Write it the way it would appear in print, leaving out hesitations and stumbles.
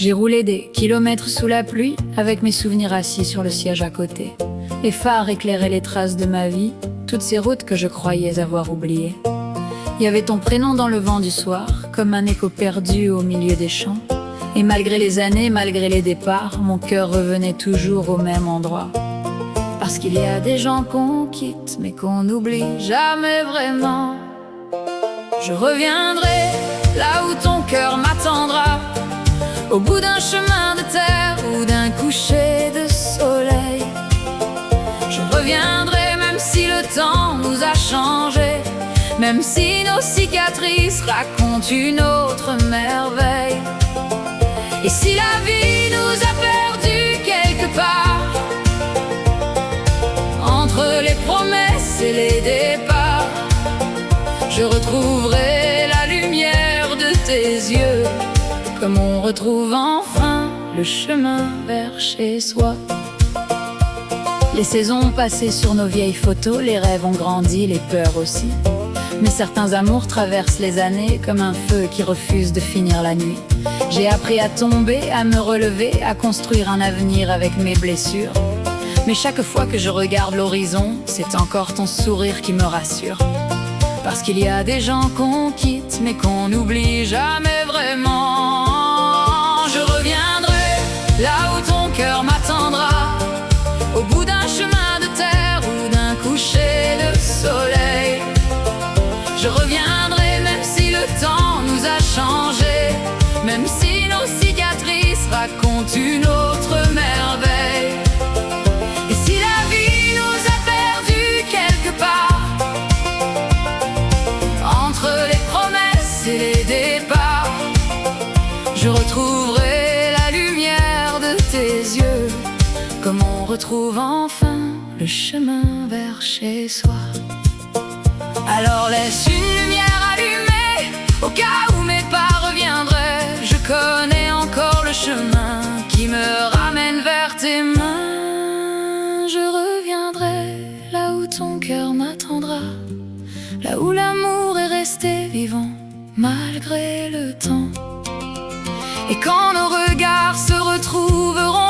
J'ai roulé des kilomètres sous la pluie, avec mes souvenirs assis sur le siège à côté. Les phares éclairaient les traces de ma vie, toutes ces routes que je croyais avoir oubliées. Il y avait ton prénom dans le vent du soir, comme un écho perdu au milieu des champs. Et malgré les années, malgré les départs, mon cœur revenait toujours au même endroit. Parce qu'il y a des gens qu'on quitte, mais qu'on n'oublie jamais vraiment. Je reviendrai là où ton cœur m'attendra, au bout d'un chemin de terre ou d'un coucher de soleil. Je reviendrai même si le temps nous a changés, même si nos cicatrices racontent une autre merveille. Et si la vie nous a perdus quelque part, entre les promesses et les départs, je retrouverai la lumière de tes yeux, comme on retrouve enfin le chemin vers chez soi. Les saisons passées sur nos vieilles photos, les rêves ont grandi, les peurs aussi. Mais certains amours traversent les années comme un feu qui refuse de finir la nuit. J'ai appris à tomber, à me relever, à construire un avenir avec mes blessures. Mais chaque fois que je regarde l'horizon, c'est encore ton sourire qui me rassure. Parce qu'il y a des gens qu'on quitte, mais qu'on n'oublie jamais vraiment. Je reviendrai là où ton cœur m'attendra, au bout d'un chemin de terre ou d'un coucher de soleil. Je reviendrai même si le temps nous a changés, même si nos cicatrices racontent une autre merveille. Et si la vie nous a perdus quelque part, entre les promesses et les départs, je retrouverai la lumière de tes yeux, comme on retrouve enfin le chemin vers chez soi. Alors laisse une lumière allumée, au cas où mes pas reviendraient. Je connais encore le chemin qui me ramène vers tes mains. Je reviendrai là où ton cœur m'attendra, là où l'amour est resté vivant malgré le temps. Et quand nos regards se retrouveront